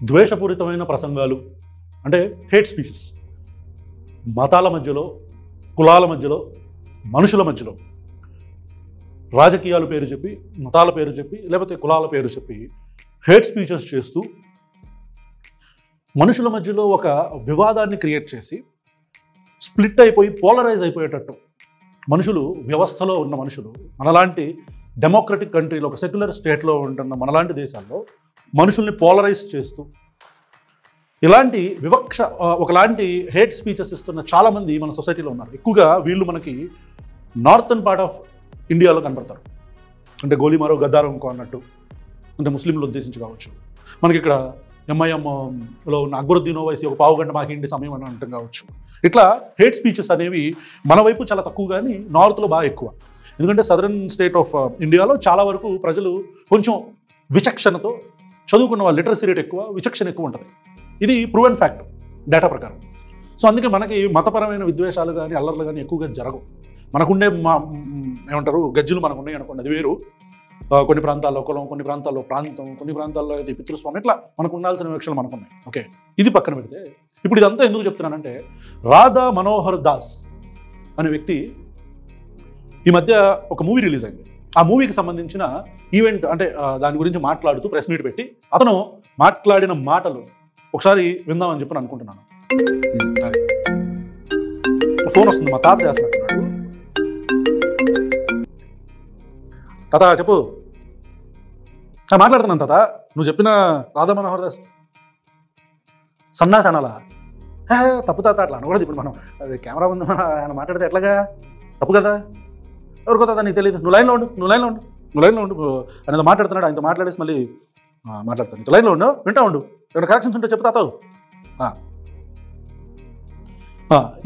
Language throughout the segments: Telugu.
ద్వేషపూరితమైన ప్రసంగాలు అంటే హేట్ స్పీచెస్ మతాల మధ్యలో, కులాల మధ్యలో, మనుషుల మధ్యలో రాజకీయాల పేరు చెప్పి, మతాల పేరు చెప్పి, లేకపోతే కులాల పేరు చెప్పి హేట్ స్పీచెస్ చేస్తూ మనుషుల మధ్యలో ఒక వివాదాన్ని క్రియేట్ చేసి స్ప్లిట్ అయిపోయి పోలరైజ్ అయిపోయేటట్టు మనుషులు, వ్యవస్థలో ఉన్న మనుషులు, మనలాంటి డెమోక్రటిక్ కంట్రీలో, ఒక సెక్యులర్ స్టేట్లో ఉంటున్న మనలాంటి దేశాల్లో మనుషుల్ని పోలరైజ్ చేస్తూ ఇలాంటి వివక్ష, ఒకలాంటి హేట్ స్పీచెస్ ఇస్తున్న చాలామంది మన సొసైటీలో ఉన్నారు. ఎక్కువగా వీళ్ళు మనకి నార్థన్ పార్ట్ ఆఫ్ ఇండియాలో కనపడతారు. అంటే గోలీమారో గద్దారో ఇంకో అన్నట్టు, అంటే ముస్లింలు ఉద్దేశించి కావచ్చు. మనకి ఇక్కడ ఎంఐఎంలో ఉన్న అక్బరుద్దీన్ ఓవైసీ ఒక పావుగంట మాకేంటి సమయం అని అంటాం కావచ్చు. ఇట్లా హేట్ స్పీచెస్ అనేవి మన వైపు చాలా తక్కువ, కానీ నార్త్లో బాగా ఎక్కువ. ఎందుకంటే సదరన్ స్టేట్ ఆఫ్ ఇండియాలో చాలా వరకు ప్రజలు కొంచెం విచక్షణతో చదువుకున్న వాళ్ళు, లిటరసీ రేట్ ఎక్కువ, విచక్షణ ఎక్కువ ఉంటుంది. ఇది ప్రూవెన్ ఫ్యాక్ట్ డేటా ప్రకారం. సో అందుకే మనకి మతపరమైన విద్వేషాలు కానీ అల్లర్లు కానీ ఎక్కువగా జరగవు. మనకుండే ఏమంటారు గజ్జులు మనకున్నాయి అనుకోండి, అది వేరు. కొన్ని ప్రాంతాల్లో కులం, కొన్ని ప్రాంతాల్లో ప్రాంతం, కొన్ని ప్రాంతాల్లో అయితే పితృస్వామి, ఇట్లా మనకు ఉండాల్సిన వివక్షలు మనకున్నాయి. ఓకే, ఇది పక్కన పెడితే ఇప్పుడు ఇదంతా ఎందుకు చెప్తున్నానంటే, రాధా మనోహర్ దాస్ అనే వ్యక్తి ఈ మధ్య ఒక మూవీ రిలీజ్ అయింది. ఆ మూవీకి సంబంధించిన ఈవెంట్, అంటే దాని గురించి మాట్లాడుతూ ప్రెస్ మీట్ పెట్టి అతను మాట్లాడిన మాటలు ఒకసారి విందామని చెప్పి అనుకుంటున్నాను. ఫోన్ వస్తుంది, మా తాత చేస్తున్నట్టున్నాడు. తాత చెప్పు. మాట్లాడుతున్నాను తాత. నువ్వు చెప్పిన రాధా మనోహర్ దాస్ సన్నాసి అనాలా? తప్పు తాత, అట్లా అనకూడదు. ఇప్పుడు మనం అది కెమెరా ముందు మనం ఆయన మాట్లాడితే ఎట్లాగా? తప్పు కదా. ఎవరికో తాత నీకు తెలియదు. నువ్వు లైన్లో ఉండు, నువ్వు లైన్లో ఉండు, నువ్వు లైన్లో ఉండు. ఆయన మాట్లాడుతున్నాడు, ఆయనతో మాట్లాడేసి మళ్ళీ మాట్లాడతాను. నీకు లైన్లో ఉండు, వింటా ఉండు. ఏమైనా కరెక్షన్స్ ఉంటే చెప్పు తాత.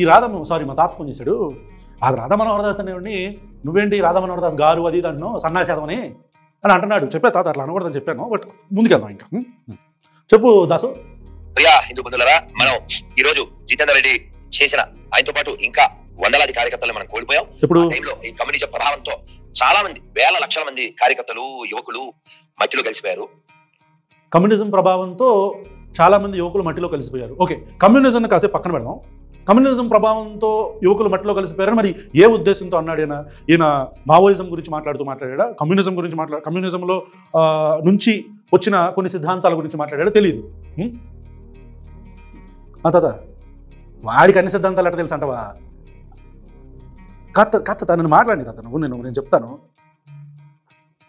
ఈ సారీ మా తాత ఫోన్ చేశాడు. అది రాధా మనోహర్ దాస్ అనేవాడిని నువ్వేంటి రాధా మనోహర్ దాస్ గారు అది దాన్ని సన్నాసేదమని అని అంటున్నాడు. చెప్పా తాత అట్లా అనకూడదని చెప్పాను. బట్ ముందుకెళ్దాం ఇంకా. చెప్పు దాసు. ప్రియా హిందూ బంధువులారా, మనం ఈ రోజు జితేందర్ రెడ్డి చేసిన ఆయనతో పాటు ఇంకా వందలాది కార్యకర్తలు మనం కోల్పోయాం. ఇప్పుడు ఈ కమ్యూనిజం ప్రభావంతో చాలా మంది, వేల లక్షల మంది కార్యకర్తలు, యువకులు మట్టిలో కలిసిపోయారు. కమ్యూనిజం ప్రభావంతో చాలా మంది యువకులు మట్టిలో కలిసిపోయారు. ఓకే, కమ్యూనిజం కాసేపు పక్కన పెడదాం. కమ్యూనిజం ప్రభావంతో యువకులు మట్టిలో కలిసిపోయారని మరి ఏ ఉద్దేశంతో అన్నాడు ఈయన? మావోయిజం గురించి మాట్లాడాడా? కమ్యూనిజం గురించి కమ్యూనిజంలో నుంచి వచ్చిన కొన్ని సిద్ధాంతాల గురించి మాట్లాడాడా? తెలియదు. తాత వాడికి అన్ని సిద్ధాంతాలు ఎట్లా తెలుసు అంటవా? కాస్త నన్ను మాట్లాడి తాత, నేను చెప్తాను.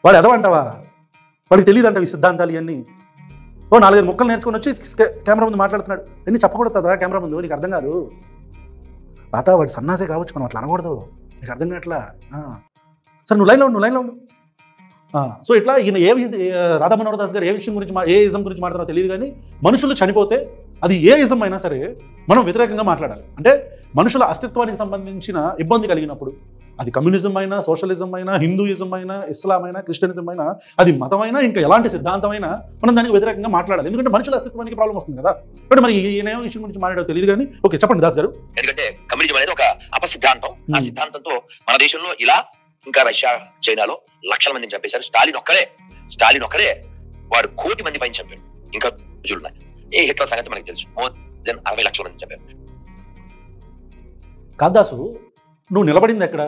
వాడు ఎదవంటావా? వాడికి తెలియదు అంట ఈ సిద్ధాంతాలు ఇవన్నీ. 4-5 ముక్కలు నేర్చుకొని వచ్చి కెమెరా ముందు మాట్లాడుతున్నాడు. ఎన్ని చెప్పకూడదు తాత కెమెరా ముందు, నీకు అర్థం కాదు తాత. వాడు సన్నాసే కావచ్చు, మనం అట్లా అనకూడదు, నీకు అర్థం కావట్లా. సరే నువ్వు లైన్లో ఉండు. సో ఇట్లా ఈయన రాధా మనోహర్ దాస్ గారు ఏ విషయం గురించి, ఏ ఇజం గురించి మాట్లాడారో తెలియదు, కానీ మనుషులు చనిపోతే అది ఏ ఇజం అయినా సరే మనం వ్యతిరేకంగా మాట్లాడాలి. అంటే మనుషుల అస్తిత్వానికి సంబంధించిన ఇబ్బంది కలిగినప్పుడు, అది కమ్యూనిజం అయినా, సోషలిజం అయినా, హిందూయిజం అయినా, ఇస్లాం అయినా, క్రిస్టియనిజం అయినా, అది మతమైనా, ఇంకా ఎలాంటి సిద్ధాంతమైనా మనం దానికి వ్యతిరేకంగా మాట్లాడాలి. ఎందుకంటే మనుషుల అస్తిత్వానికి ప్రాబ్లం వస్తుంది కదా. బట్ మరి ఈయన ఏ విషయం గురించి మాట్లాడారో తెలియదు, కానీ ఓకే చెప్పండి దాస్ గారు. ఎందుకంటే కమ్యూనిజం అనేది ఒక అపసిద్ధాంతం. ఆ సిద్ధాంతంతో మన దేశంలో ఇలా, ఇంకా రష్యా, చైనాలో లక్షల మందిని చంపేశారు. స్టాలిన్ ఒక్కడే వాడు 1 కోటి మంది పైన చంపాడు. ఇంకా రోజులున్నాయి. ఏ హిట్లర్ సంగతి మనకి తెలుసు, మోర్ దెన్ 60 లక్షల మంది చంపారు. కాదాసు, నువ్వు నిలబడింది ఎక్కడ?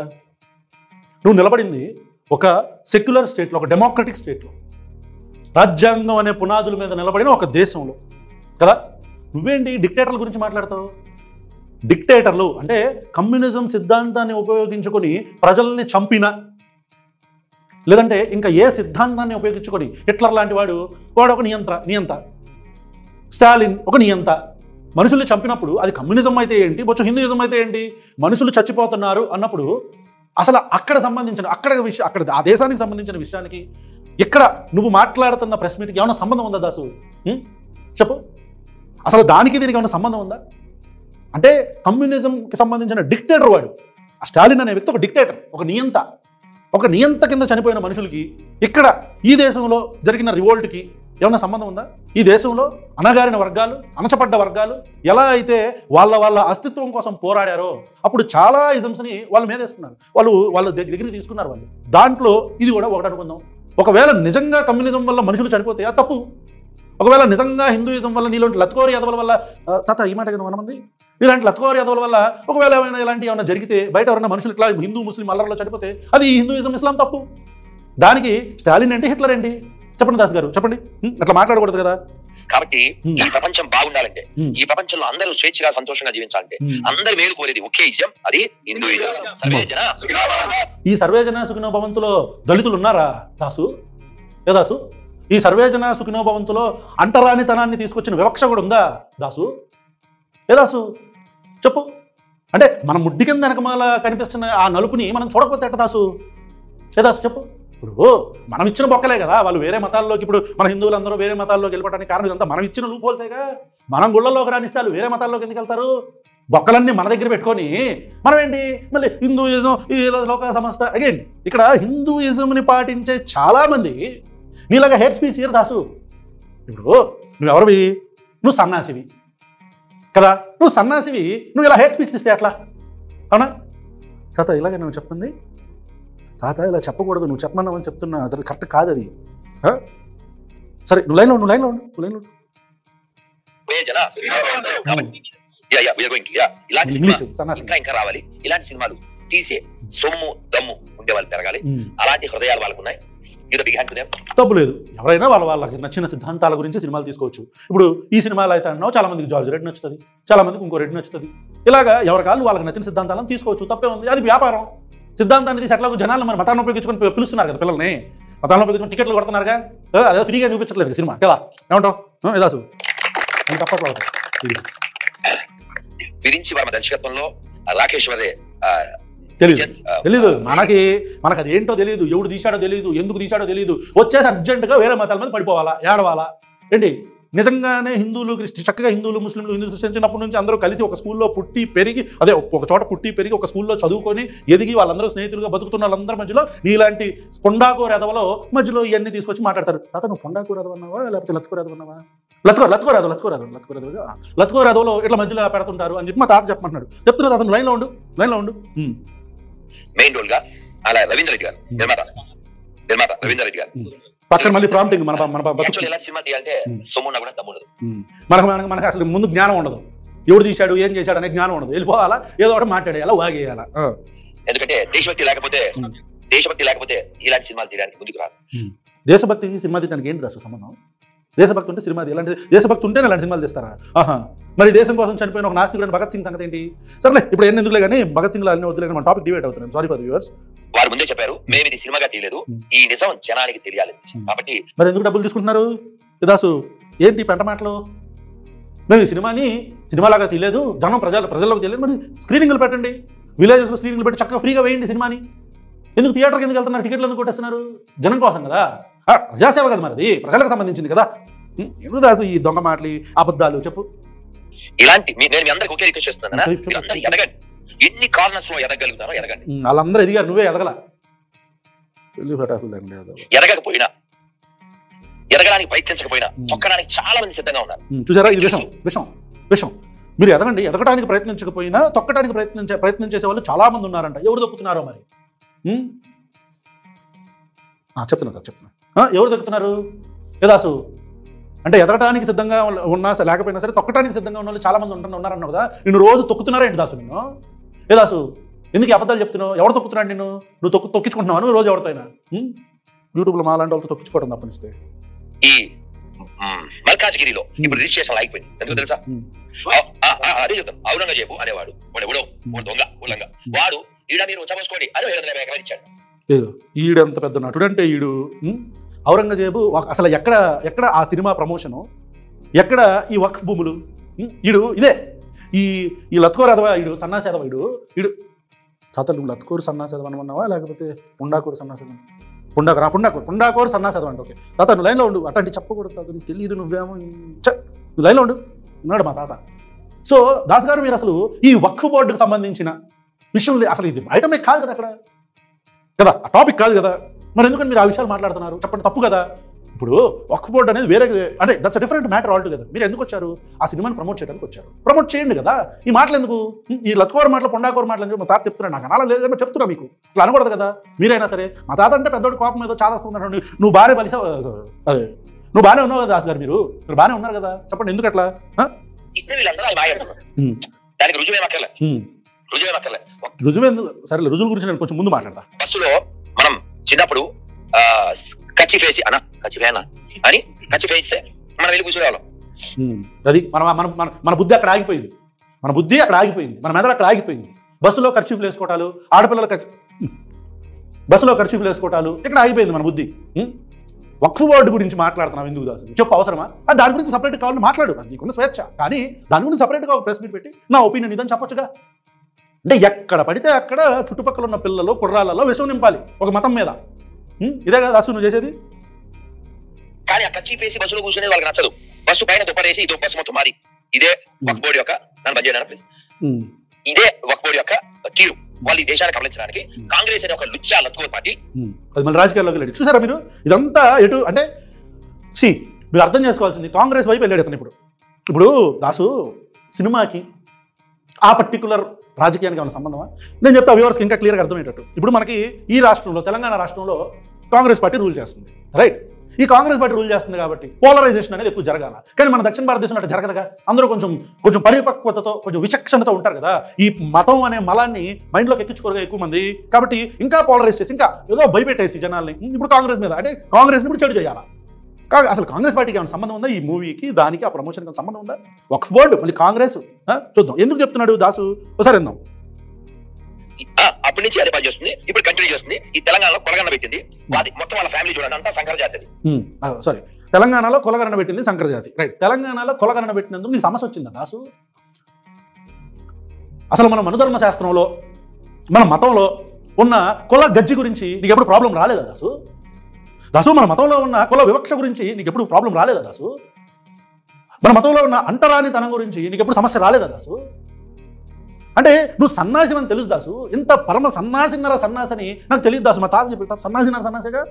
నువ్వు నిలబడింది ఒక సెక్యులర్ స్టేట్లో, ఒక డెమోక్రటిక్ స్టేట్లో, రాజ్యాంగం అనే పునాదుల మీద నిలబడిన ఒక దేశంలో కదా. నువ్వేంటి డిక్టేటర్ల గురించి మాట్లాడతావు? డిక్టేటర్లు అంటే కమ్యూనిజం సిద్ధాంతాన్ని ఉపయోగించుకొని ప్రజల్ని చంపిన, లేదంటే ఇంకా ఏ సిద్ధాంతాన్ని ఉపయోగించుకొని హిట్లర్ లాంటి వాడు ఒక నియంత, స్టాలిన్ ఒక నియంత. మనుషుల్ని చంపినప్పుడు అది కమ్యూనిజం అయితే ఏంటి, బొచ్చు హిందూయిజం అయితే ఏంటి? మనుషులు చచ్చిపోతున్నారు అన్నప్పుడు అసలు అక్కడ ఆ దేశానికి సంబంధించిన విషయానికి ఇక్కడ నువ్వు మాట్లాడుతున్న ప్రెస్ మీట్కి ఏమైనా సంబంధం ఉందా దాసు? చెప్పు. అసలు దానికి దీనికి ఏమైనా సంబంధం ఉందా? అంటే కమ్యూనిజంకి సంబంధించిన డిక్టేటర్ వాడు. ఆ స్టాలిన్ అనే వ్యక్తి ఒక డిక్టేటర్, ఒక నియంత కింద చనిపోయిన మనుషులకి ఇక్కడ ఈ దేశంలో జరిగిన రివోల్ట్కి ఏమైనా సంబంధం ఉందా? ఈ దేశంలో అణగారిన వర్గాలు, అణచపడ్డ వర్గాలు ఎలా అయితే వాళ్ళ అస్తిత్వం కోసం పోరాడారో అప్పుడు చాలా ఇజమ్స్ని వాళ్ళ మీద వేసుకున్నారు, వాళ్ళ దగ్గరికి తీసుకున్నారు వాళ్ళు. దాంట్లో ఇది కూడా ఒకటి అనుకుందాం. ఒకవేళ నిజంగా కమ్యూనిజం వల్ల మనుషులు చనిపోతే అది తప్పు. ఒకవేళ నిజంగా హిందూయిజం వల్ల నీలాంటి లత్కోరి యాదవుల వల్ల తాత ఈ మాట కదా మనమంది ఇలాంటి లత్కోరి యాదవుల వల్ల ఒకవేళ ఏమైనా జరిగితే బయట ఎవరైనా మనుషులు ఇట్లా హిందూ ముస్లిం అల్లర్లో చనిపోతే అది హిందూయిజం ఇస్లాం తప్పు. దానికి స్టాలిన్ ఏంటి హిట్లర్ ఏంటి చెప్పండి దాస్ గారు చెప్పండి. అట్లా మాట్లాడకూడదు కదా. కాబట్టి ఈ ప్రపంచం బాగుండాలంటే, ఈ ప్రపంచంలో అందరూ స్వేచ్ఛగా సంతోషంగా జీవించాలంటే అందరి మేలు కోరేది ఒకే ఇజం, అది హిందూయిజం. ఈ సర్వేజన సుఖినో భవంతులో దళితులు ఉన్నారా దాసు? ఏ దాసు? ఈ సర్వేజన సుఖినో భవంతులో అంటరానితనాన్ని తీసుకొచ్చిన వివక్ష కూడా ఉందా దాసు? ఏ దాసు చెప్పు. అంటే మన ముడ్డి కింద వెనకమాల కనిపిస్తున్న ఆ నలుపుని మనం చూడకపోతే ఎట్ట దాసు? ఏ దాసు చెప్పు. ఇప్పుడు మనం ఇచ్చిన బొక్కలే కదా వాళ్ళు వేరే మతాల్లోకి, ఇప్పుడు మన హిందువులందరూ వేరే మతాల్లోకి వెళ్ళిపోవడానికి కారణం ఇదంతా మనం ఇచ్చిన లూపోల్సేగా. మనం గుళ్ళల్లోకి రానిస్తే వాళ్ళు వేరే మతాల్లోకి ఎందుకు వెళ్తారు? బొక్కలన్నీ మన దగ్గర పెట్టుకొని మనం ఏంటి మళ్ళీ హిందూయిజం ఈ లోక సంస్థ. అగైన్ ఇక్కడ హిందూయిజంని పాటించే చాలామంది నీలాగా హేట్ స్పీచ్ ఇయర్ దాసు. ఇప్పుడు నువ్వెవరివి? నువ్వు సన్నాసివి కదా, నువ్వు సన్నాసివి, నువ్వు ఇలా హేట్ స్పీచ్ ఇస్తే అట్లా అవునా? తాత ఇలాగే నువ్వు చెప్తుంది తాత ఇలా చెప్పకూడదు, నువ్వు చెప్పమన్నావని చెప్తున్నా, అది కరెక్ట్ కాదు అది. సరే నువ్వు లైన్లో ఇంకా రావాలి. ఇలాంటి సినిమాలు తీసే సొమ్ము దమ్ము ఉండే వాళ్ళు పెరగాలి. అలాంటి హృదయాలు వాళ్ళకు ఉన్నాయి. తప్పు లేదు. ఎవరైనా వాళ్ళకి నచ్చిన సిద్ధాంతాల గురించి సినిమాలు తీసుకోవచ్చు. ఇప్పుడు ఈ సినిమాలు అయితే అన్నావు చాలా మందికి జార్జ్ రెడ్డి నచ్చుతుంది, చాలా మందికి ఇంకో రెడ్డి నచ్చుతుంది. ఇలాగా ఎవరికాళ్ళు వాళ్ళకి నచ్చిన సిద్ధాంతాలను తీసుకోవచ్చు, తప్పే ఉంది. అది వ్యాపారం. సిద్ధాంతాన్ని తీసి అట్లా జనాలు మరి మతాన్ని ఉపయోగించుకొని పిలుస్తున్నారు కదా, పిల్లల్ని మతాన్ని ఉపయోగించుకొని టికెట్లు కొడుతున్నారుగా, అదే ఫ్రీగా చూపించట్లేదు సినిమా కదా. ఏమంటావు దాసు? తప్పట్లేదు. విరించి వర్మ దర్శకత్వంలో రాకేష్ వరే తెలీదు మనకు అది ఏంటో తెలియదు, ఎవడు తీశాడో తెలియదు, ఎందుకు తీశాడో తెలియదు. వచ్చేసి అర్జెంటుగా వేరే మతాల మీద పడిపోవాలా, ఏడవాలా ఏంటి? నిజంగానే హిందువులు చక్కగా హిందువులు ముస్లింలు హిందూ క్రిస్టియన్స్ చిన్నప్పటి నుంచి అందరూ కలిసి ఒక స్కూల్లో పుట్టి పెరిగి, అదే ఒక చోట పుట్టి పెరిగి ఒక స్కూల్లో చదువుకొని ఎదిగి వాళ్ళందరూ స్నేహితులుగా బతుకుతున్న వాళ్ళందరి మధ్యలో నీలాంటి పొండాకూర ఎదవలో మధ్యలో ఇవన్నీ తీసుకొచ్చి మాట్లాడతారు. తాత నువ్వు పొండాకూర ఎదవన్నావా లేకపోతే లత్కూర ఎదవన్నావా? లత్కూర ఎదవలో ఇట్లా మధ్యలో పెడుతుంటారు అని చెప్పి మా తాత చెప్పమంటున్నాడు. చెప్తున్నా తాత లైన్లో ఉండు. మెయిన్ రోల్ గా అలా రవీంద్ర రెడ్డి గారు, నిర్మాత రవీంద్ర రెడ్డి గారు. పక్కన మళ్ళీ ప్రాంప్టింగ్ సినిమా తీయాలంటే సొమ్మున్నా కూడా దమ్ము ఉండదు. మనకు అసలు ముందు జ్ఞానం ఉండదు, ఎవడు తీశాడు ఏం చేశాడు అనే జ్ఞానం ఉండదు. వెళ్ళిపోవాలా, ఏదో ఒకటి మాట్లాడేయాలా, వాగేయాలా. ఎందుకంటే దేశభక్తి లేకపోతే ఇలాంటి సినిమాలు తీయడానికి ముందుకు రాదు. దేశభక్తికి సినిమా తీయడానికి ఏంటి అసలు సంబంధం? దేశభక్తి ఉంటే సినిమా ఇలాంటి దేశభక్తి ఉంటేనే ఇలాంటి సినిమాలు తీస్తారా? మరి దేశం కోసం చనిపోయిన ఒక నాస్తికుడైన భగత్ సింగ్ సంగతి ఏంటి? సర్లే ఇప్పుడు ఎన్ని ఎందుకులే కానీ భగత్ సింగ్ అన్ని వద్దులే, మన టాపిక్ డిబేట్ అవుతున్నాం. Sorry for the viewers. వారు ముందే చెప్పారు మేము ఇది సినిమాగా తీయలేదు, ఈ నిజం జనానికి తెలియాలి కాబట్టి. మరి ఎందుకు డబ్బులు తీసుకుంటున్నారు దాసు? ఏంటి పెంట మాటలు? మేము ఈ సినిమాని సినిమాలాగా తీయలేదు, జనం ప్రజల్లోకి తెలియదు. మరి స్క్రీనింగ్లు పెట్టండి, విలేజెస్లో స్క్రీనింగ్లు పెట్టి చక్కగా ఫ్రీగా వేయండి సినిమాని. ఎందుకు థియేటర్కి ఎందుకు వెళ్తున్నారు? టికెట్లు ఎందుకు కొట్టేస్తున్నారు? జనం కోసం కదా, ప్రజాసేవ కదా, మరి అది ప్రజలకు సంబంధించింది కదా. ఎందుకు దాసు ఈ దొంగ మాటలు అబద్ధాలు చెప్పు? ఇలాంటి నేను అందరికి ఒకే రిక్వెస్ట్ చేస్తున్నాను, ఎదగండి. ఎన్ని కార్నర్స్ లో ఎదగలుగుతారో ఎదగండి. వాళ్ళందరూ ఎదిగారు, నువ్వే ఎదగల. ఎదగడానికి ప్రయత్నించకపోయినా తొక్కడానికి చాలా మంది సిద్ధంగా ఉన్నారు. చూసారా, ఇది విషం. మీరు ఎదగడానికి ప్రయత్నించకపోయినా తొక్కడానికి ప్రయత్నం చేసే వాళ్ళు చాలా మంది ఉన్నారంట. ఎవరు దొక్కుతున్నారో మరి చెప్తున్నా ఎవరు దొక్కుతున్నారు? ఏదాసు అంటే ఎదగటానికి సిద్ధంగా ఉన్నా లేకపోయినా సరే తొక్కటానికి సిద్ధంగా ఉన్న వాళ్ళు చాలా మంది ఉన్నారన్నావు కదా. నిన్ను రోజు తొక్కుతున్నారేంటి దాసు? నిన్ను ఏదాసు ఎందుకు అబద్ధాలు చెప్తున్నావు? ఎవరు తొక్కుతున్నాడు నిన్ను? నువ్వు తొక్కించుకుంటున్నావు నువ్వు రోజు ఎవరితోయినా? యూట్యూబ్లో మాలాంటి వాళ్ళతో తొక్కించుకోవడం తప్పనిస్తే. ఈ మల్కాజ్గిరిలో ఇప్పుడు రిజిస్ట్రేషన్ అయిపోయింది, ఎందుకు తెలుసా? అదే చెప్తాను, ఔరంగజేబు అనేవాడు దొంగ వాడు ఈడ మీరు చపోసుకోండి అని 750 ఎకరాలు ఇచ్చాడు. ఈడంత పెద్ద నటుడు అంటే ఈడు ఔరంగజేబు అసలు ఎక్కడ ఆ సినిమా ప్రమోషను, ఎక్కడ ఈ వక్ఫ్ భూములు? ఈడు ఇదే ఈ లత్కోర్ అదవా, ఈడు సన్నాసి అదవా, ఈడు తాతలు నువ్వు లత్కోరు సన్నాసి అదవ అనమన్నావా లేకపోతే పుండాకూరు సన్నాసి అదవ? పుండాకూరు సన్నాసి అదవ అంటే ఓకే. తాత నువ్వు లైన్లో ఉండు, అట్లాంటి చెప్పకూడదు తాత, నీకు తెలియదు, నువ్వేమో నువ్వు లైన్లో ఉండు ఉన్నాడు మా తాత. సో దాస్ గారు మీరు అసలు ఈ వక్ఫ్ బోర్డుకు సంబంధించిన విషయం అసలు ఇది ఐటమే కాదు కదా, అక్కడ కదా ఆ టాపిక్ కాదు కదా. మరి ఎందుకని మీరు ఆ విషయాలు మాట్లాడుతున్నారు? చెప్పండి, తప్పు కదా. ఇప్పుడు వక్ఫ్ బోర్డు అనేది వేరే, అంటే that's different matter all together. మీరు ఎందుకు వచ్చారు? ఆ సినిమాని ప్రమోట్ చేయడానికి వచ్చారు. ప్రమోట్ చేయండి కదా. ఈ మాటలు ఎందుకు? ఈ లత్కోర మాటలు పొండాకోర మాటలు అని మా తాత చెప్తున్నాడు. నాకు అనాలి లేదని చెప్తున్నా మీకు. ఇట్లా అనకూడదు కదా. మీరైనా సరే మా తాత అంటే పెద్దోడు కోపం ఏదో చాలా వస్తుందంటే నువ్వు భార్య బలిసా, అదే నువ్వు బాగానే ఉన్నావు కదా దాస్ గారు, మీరు బాగానే ఉన్నారు కదా, చెప్పండి ఎందుకు అట్లా? ఇస్తే వీళ్ళందరూ అది మాట్లాడుతున్నారు. దానికి రుజువేమక్కర్లే, రుజువేందుకు? సరే రుజువు గురించి నేను కొంచెం ముందు మాట్లాడతా. బస్సులో మనం చిన్నప్పుడు కచ్చిఫేసి అన్న కచ్చిఫేనా అని కచ్చిఫేస్తే మనం వెళ్ళి కూర్చునేవాళ్ళం. అది మన బుద్ధి అక్కడ ఆగిపోయింది, మన మెదడు అక్కడ ఆగిపోయింది. బస్సులో కర్చీఫ్లు వేసుకోవటాలు, ఆడపిల్లల బస్సులో కర్చీఫ్లు వేసుకోవటాలు ఇక్కడ ఆగిపోయింది మన బుద్ధి. వక్ఫ్ బోర్డు గురించి మాట్లాడుతున్నాం ఎందుకు దాసు? చెప్పు అవసరమా? దాని గురించి సపరేట్ కావాలని మాట్లాడు, అది నీకున్న స్వేచ్ఛ. కానీ దాని గురించి సపరేట్గా ఒక ప్రెస్ మీట్ పెట్టి నా ఒపీనియన్ ఇదని చెప్పొచ్చుగా. అంటే ఎక్కడ పడితే అక్కడ చుట్టుపక్కల ఉన్న పిల్లలు కుర్రాలలో విషం నింపాలి ఒక మతం మీద. ఇదే కదా దాసు నువ్వు చేసేది? కానీ ఆ కచ్చిఫేసి బస్సులో కూర్చునేది వాళ్ళకి నచ్చదు. బస్సు పైన దుప్పరేసి ఇదో బస్సు మొత్తం మాది. ఇదే వక్ఫ్ బోర్డు యొక్క, నన్ను బంద్ చేయనా ప్లీజ్, ఇదే వక్ఫ్ బోర్డు యొక్క తీరు. వాళ్ళు ఈ దేశాన్ని కబలించడానికి కాంగ్రెస్ అనే ఒక లుచ్చా లత్కోర్ పార్టీ అది మళ్ళీ రాజకీయాల్లోకి వెళ్ళాడు. చూసారా మీరు? ఇదంతా ఎటు అంటే మీరు అర్థం చేసుకోవాల్సింది, కాంగ్రెస్ వైపు వెళ్ళాడు అతను. ఇప్పుడు దాసు సినిమాకి ఆ పర్టికులర్ రాజకీయానికి ఏమైనా సంబంధమా? నేను చెప్తా వ్యూవర్స్కి ఇంకా క్లియర్గా అర్థమయ్యేటట్టు. ఇప్పుడు మనకి ఈ రాష్ట్రంలో, తెలంగాణ రాష్ట్రంలో కాంగ్రెస్ పార్టీ రూల్ చేస్తుంది, రైట్? ఈ కాంగ్రెస్ పార్టీ రూల్ చేస్తుంది కాబట్టి పోలరైజేషన్ అనేది ఎక్కువ జరగాల. కానీ మన దక్షిణ భారతదేశంలో అట్లా జరగదుగా. అందరూ కొంచెం పరిపక్వతతో, కొంచెం విచక్షణతో ఉంటారు కదా. ఈ మతం అనే మలాన్ని మైండ్లోకి ఎక్కించుకోరుగా ఎక్కువ మంది. కాబట్టి ఇంకా పోలరైజ్ చేసి, ఇంకా ఏదో భయపెట్టేసి జనాల్ని ఇప్పుడు కాంగ్రెస్ మీద, అంటే కాంగ్రెస్ని ఇప్పుడు చెడు చేయాలా? అసలు కాంగ్రెస్ పార్టీకి ఏమైనా సంబంధం ఉందా? ఈ మూవీకి దానికి ఆ ప్రమోషన్కి సంబంధం ఉందా? వక్ఫ్ బోర్డు మళ్ళీ కాంగ్రెస్, చూద్దాం ఎందుకు చెప్తున్నాడు దాసు, ఒకసారి విందాం. అప్పటి నుంచి అదే పని చేస్తుంది, ఇప్పుడు కంటిన్యూ చేస్తుంది. ఈ తెలంగాణలో కొలగన్న పెట్టింది, మొత్తం వాళ్ళ ఫ్యామిలీ చూడండి అంతా సంకర జాతి. సారీ, తెలంగాణలో కొలగన్న పెట్టింది సంకర జాతి, రైట్? తెలంగాణలో కొలగన్న పెట్టినందుకు నీకు సమస్య వచ్చిందా దాసు? అసలు మన మనుధర్మ శాస్త్రంలో, మన మతంలో ఉన్న కుల గజ్జి గురించి నీకు ఎప్పుడు ప్రాబ్లం రాలేదా దాసు? మన మతంలో ఉన్న కుల వివక్ష గురించి నీకు ఎప్పుడు ప్రాబ్లం రాలేదా దాసు? మన మతంలో ఉన్న అంటరానితనం గురించి నీకు ఎప్పుడు సమస్య రాలేదా దాసు? అంటే నువ్వు సన్నాసి అని తెలుసు దాసు, ఇంత పరమ సన్నాసిన్నర సన్నాసని నాకు తెలియదు దాసు. మా తాత చెప్పి సన్నాసిన్నర సన్నాసిగా,